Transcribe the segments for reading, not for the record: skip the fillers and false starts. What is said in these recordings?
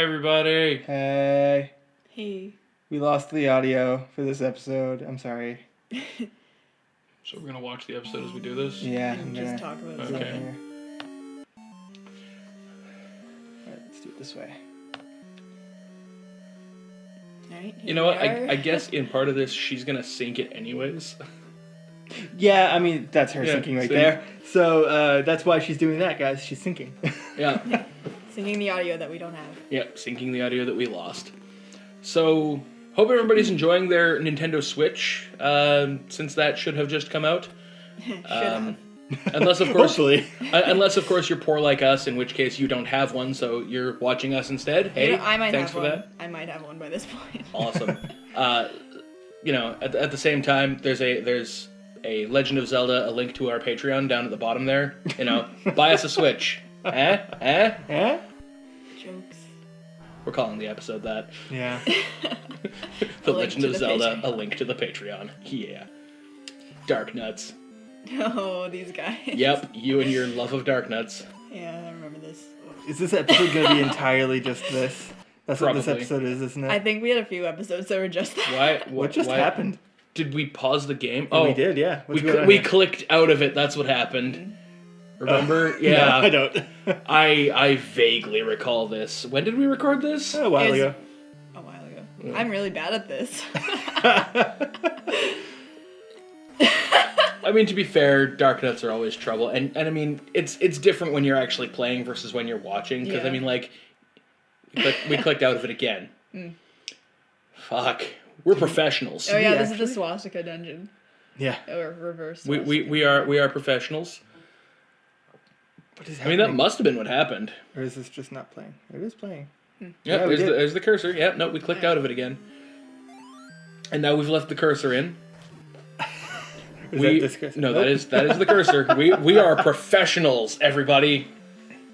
Hey, everybody. Hey. Hey. We lost the audio for this episode. I'm sorry. So we're going to watch the episode as we do this? Yeah, And just talk about Okay. something. Alright, let's do it this way. Alright, You know what? I guess in part of this, she's going to sync it anyways. Yeah, I mean, that's her Yeah, syncing right see? there. So that's why she's doing that, guys. She's syncing. Yeah. Singing the audio that we don't have. Yep, syncing the audio that we lost. So, hope everybody's enjoying their Nintendo Switch, since that should have just come out. Should have. Unless, of course, Hopefully. unless, of course, you're poor like us, in which case you don't have one, so you're watching us instead. Hey, You know, I might thanks have for one. that. I might have one by this point. Awesome. You know, at the same time, there's a Legend of Zelda, a link to our Patreon down at the bottom there. You know, buy us a Switch. Eh? Jokes. We're calling the episode that. Yeah. The A link Legend to of the Zelda, Patreon. a link to the Patreon. Yeah. Dark Nuts. Oh, these guys. Yep, you and your love of Dark Nuts. Yeah, I remember this. Is this episode going to be entirely just this? That's what this Probably. episode is, isn't it? I think we had a few episodes that were just that. Why? What just why- happened? Did we pause the game? Oh, we did, yeah. What's going on we here? clicked out of it. That's what happened. Remember? Yeah. No, I don't. I vaguely recall this. When did we record this? A while Is- ago. A while ago. I'm really bad at this. I mean, to be fair, Dark Nuts are always trouble, and I mean, it's different when you're actually playing versus when you're watching. Because I Yeah. mean, like, we clicked out of it again. Fuck, we're professionals. Oh yeah, we this is actually? the swastika dungeon. Yeah. Or reverse. We are professionals. What is I mean, happening? that must have been what happened. Or is this just not playing? It is playing. Yep, Yeah, we did. there's the cursor. Yep, no, we clicked out of it again. And now we've left the cursor in. Is that this cursor? No, Nope. that is the cursor. We are professionals, everybody.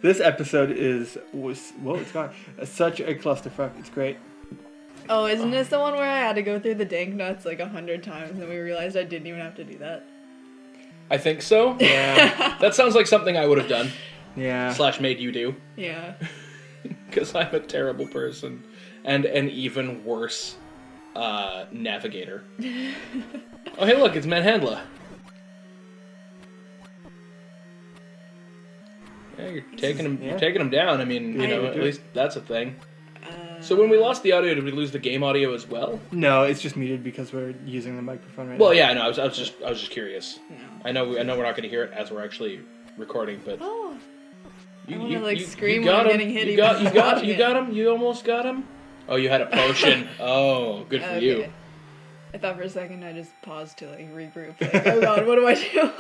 This episode it's gone. Such a clusterfuck. It's great. Oh, isn't this the one where I had to go through the dank nuts like 100 times and we realized I didn't even have to do that? I think so. Yeah. That sounds like something I would have done. Yeah. / made you do. Yeah. Because I'm a terrible person. And an even worse navigator. Oh, hey, look, it's Manhandla. Yeah, you're taking him down. I mean, you Yeah, know, we at do. least that's a thing. So when we lost the audio, did we lose the game audio as well? No, it's just muted because we're using the microphone right Well, now. yeah, no, I was just curious. No. I know we're not going to hear it as we're actually recording, but Oh. you, I wanna, like, you scream got when I'm him. getting hit You even got watching you it. got him. You almost got him. Oh, you had a potion. Oh, good for you. Okay. I thought for a second I just paused to like regroup. Like, oh god, what do I do?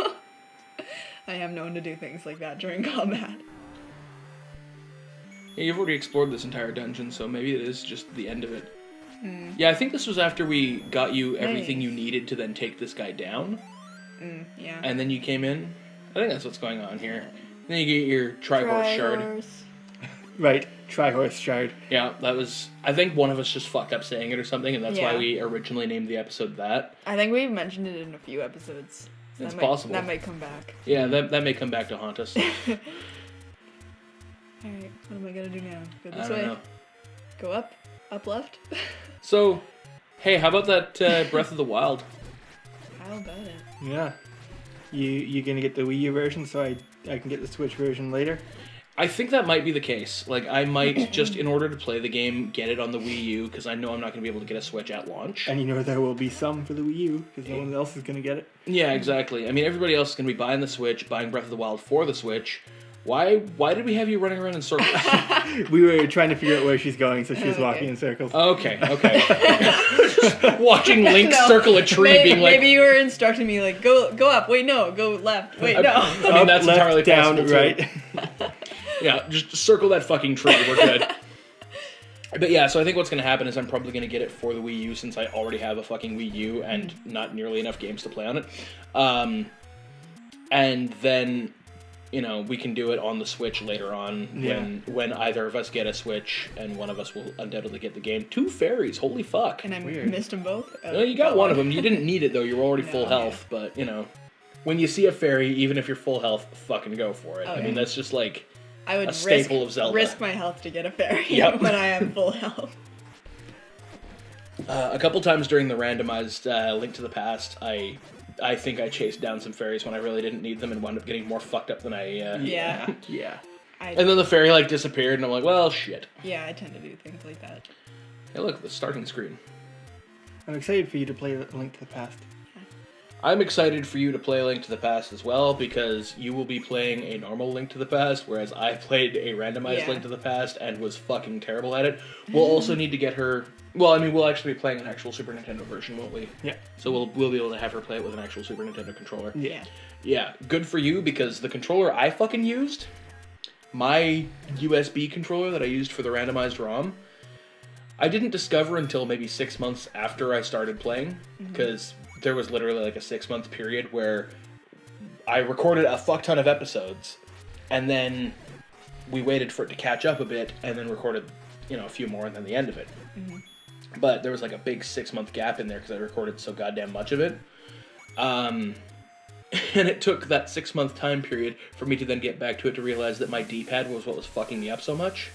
I am known to do things like that during combat. Yeah, you've already explored this entire dungeon, so maybe it is just the end of it. Yeah, I think this was after we got you everything Nice. you needed to then take this guy down, Yeah. and then you came in. I think that's what's going on here. Then you get your Trihorse shard. Triforce. Right. Tri-horse shard. Yeah, that was... I think one of us just fucked up saying it or something, and that's why Yeah. we originally named the episode that. I think we've mentioned it in a few episodes. So It's that possible. That might come back. Yeah, that may come back to haunt us. Alright, what am I gonna do now? Go I this don't way? know. Go up? Up left? So, hey, how about that Breath of the Wild? How about it? Yeah. You gonna get the Wii U version so I can get the Switch version later? I think that might be the case. Like, I might just, in order to play the game, get it on the Wii U, because I know I'm not going to be able to get a Switch at launch. And you know there will be some for the Wii U because no one else is gonna get it. Yeah, exactly. I mean, everybody else is going to be buying the Switch, buying Breath of the Wild for the Switch. Why did we have you running around in circles? We were trying to figure out where she's going, so she was Okay. walking in circles. Okay. Watching Link No. circle a tree, Maybe, being like... maybe you were instructing me like go up, wait no, go left, wait no. I mean, that's Up, entirely left, down, possible, too. right. Yeah, just circle that fucking tree. We're good. But yeah, so I think what's going to happen is I'm probably going to get it for the Wii U since I already have a fucking Wii U and not nearly enough games to play on it. And then, you know, we can do it on the Switch later on when either of us get a Switch and one of us will undoubtedly get the game. 2 fairies, holy fuck. And I Weird. missed them both. No, you got one of them. You didn't need it though. You were already full No, health, but you know, when you see a fairy, even if you're full health, fucking go for it. I Okay. mean, that's just like... I would a staple of Zelda. risk my health to get a fairy Yep. when I am full health. A couple times during the randomized Link to the Past, I think I chased down some fairies when I really didn't need them and wound up getting more fucked up than I... Yeah. Yeah. And then the fairy, like, disappeared, and I'm like, well, shit. Yeah, I tend to do things like that. Hey, look, the starting screen. I'm excited for you to play Link to the Past. I'm excited for you to play Link to the Past as well, because you will be playing a normal Link to the Past, whereas I played a randomized Link to the Past and was fucking terrible at it. We'll also need to get her... Well, I mean, we'll actually be playing an actual Super Nintendo version, won't we? Yeah. So we'll be able to have her play it with an actual Super Nintendo controller. Yeah. Yeah, good for you, because the controller I fucking used, my USB controller that I used for the randomized ROM, I didn't discover until maybe 6 months after I started playing, because there was literally like a 6-month period where I recorded a fuck ton of episodes, and then we waited for it to catch up a bit, and then recorded, a few more, and then the end of it. But there was like a big 6-month gap in there because I recorded so goddamn much of it. And it took that 6-month time period for me to then get back to it to realize that my D-pad was what was fucking me up so much.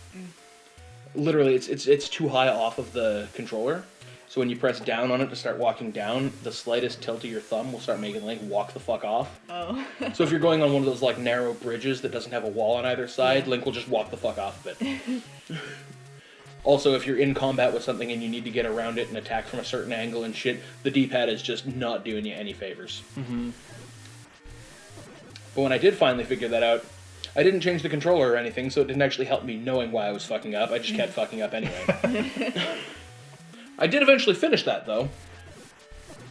Literally, it's too high off of the controller. So when you press down on it to start walking down, the slightest tilt of your thumb will start making Link walk the fuck off. Oh. So if you're going on one of those like narrow bridges that doesn't have a wall on either side, Link will just walk the fuck off of it. Also, if you're in combat with something and you need to get around it and attack from a certain angle and shit, the D-pad is just not doing you any favors. But when I did finally figure that out, I didn't change the controller or anything, so it didn't actually help me knowing why I was fucking up. I just kept fucking up anyway. I did eventually finish that, though.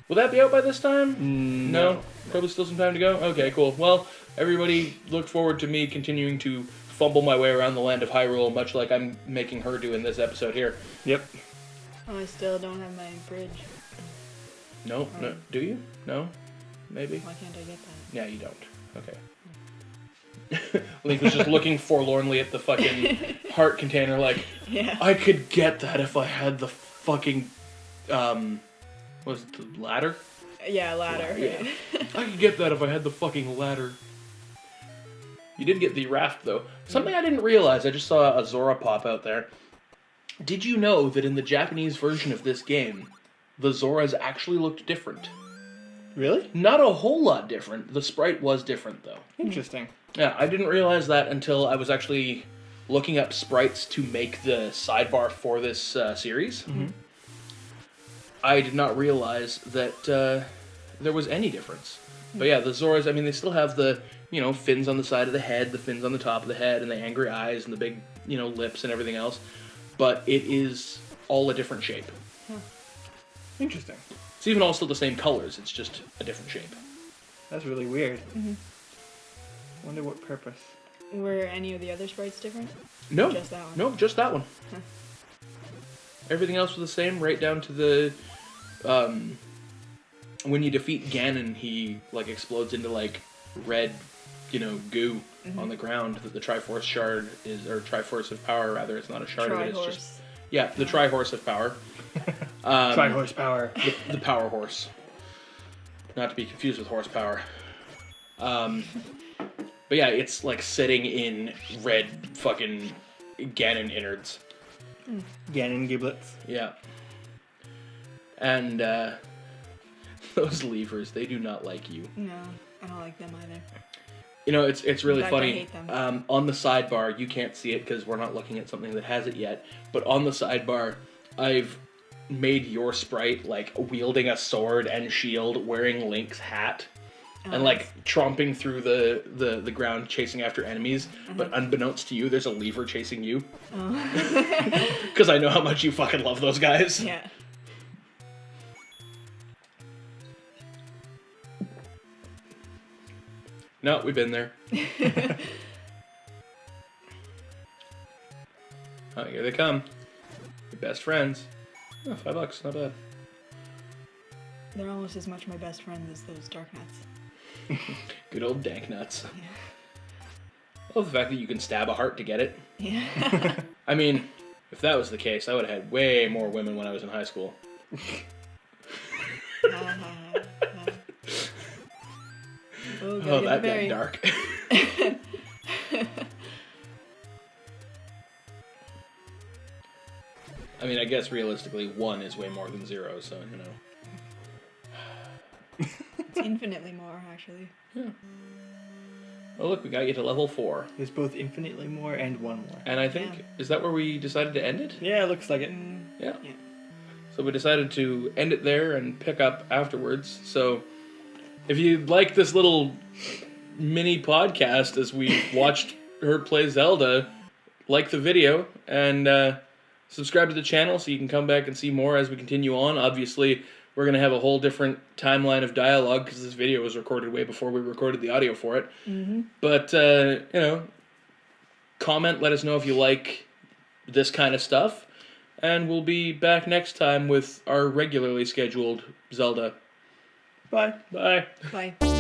Will that be out by this time? No? Probably still some time to go? Okay, cool. Well, everybody look forward to me continuing to fumble my way around the land of Hyrule, much like I'm making her do in this episode here. Yep. Oh, I still don't have my bridge. No? No? Do you? No? Maybe? Why can't I get that? Yeah, you don't. Okay. Link was just looking forlornly at the fucking heart container like, Yeah. I could get that if I had the fucking, was it the ladder? Yeah, ladder. Yeah. I could get that if I had the fucking ladder. You did get the raft, though. Something I didn't realize, I just saw a Zora pop out there. Did you know that in the Japanese version of this game, the Zoras actually looked different? Really? Not a whole lot different. The sprite was different, though. Interesting. Yeah, I didn't realize that until I was actually looking up sprites to make the sidebar for this series. I did not realize that there was any difference. But yeah, the Zoras, I mean, they still have the, fins on the side of the head, the fins on the top of the head, and the angry eyes, and the big, lips and everything else. But it is all a different shape. Interesting. It's even all still the same colors, it's just a different shape. That's really weird. Wonder what purpose. Were any of the other sprites different? No. Just that one? No, just that one. Huh. Everything else was the same, right down to the, when you defeat Ganon, he, explodes into, red, goo on the ground that the Triforce shard is, or Triforce of Power, rather. It's not a shard of it, it's just... Yeah, the Trihorse of Power. Tri-horsepower. The Power Horse. Not to be confused with Horsepower. But yeah, it's, sitting in red fucking Ganon innards. Ganon giblets. Yeah. And, those levers, they do not like you. No, I don't like them either. It's really In fact, I funny. hate them. On the sidebar, you can't see it because we're not looking at something that has it yet, but on the sidebar, I've made your sprite, wielding a sword and shield, wearing Link's hat, and, tromping through the ground, chasing after enemies, but unbeknownst to you, there's a lever chasing you. Oh. Because I know how much you fucking love those guys. Yeah. No, we've been there. Oh, here they come. Your best friends. Oh, $5, not bad. They're almost as much my best friends as those dark nuts. Good old dank nuts. Yeah. I love the fact that you can stab a heart to get it. Yeah. I mean, if that was the case, I would have had way more women when I was in high school. Oh, Oh, that got dark. I mean, I guess realistically, 1 is way more than 0, so, you know. It's infinitely more, actually. Yeah. Oh, look, we got you to level 4. There's both infinitely more and 1 more. And I think, is that where we decided to end it? Yeah, it looks like it. Yeah. Yeah. So we decided to end it there and pick up afterwards. So if you like this little mini podcast as we watched her play Zelda, like the video and subscribe to the channel so you can come back and see more as we continue on. Obviously, we're going to have a whole different timeline of dialogue because this video was recorded way before we recorded the audio for it. Mm-hmm. But, you know, comment, let us know if you like this kind of stuff. And we'll be back next time with our regularly scheduled Zelda. Bye. Bye. Bye.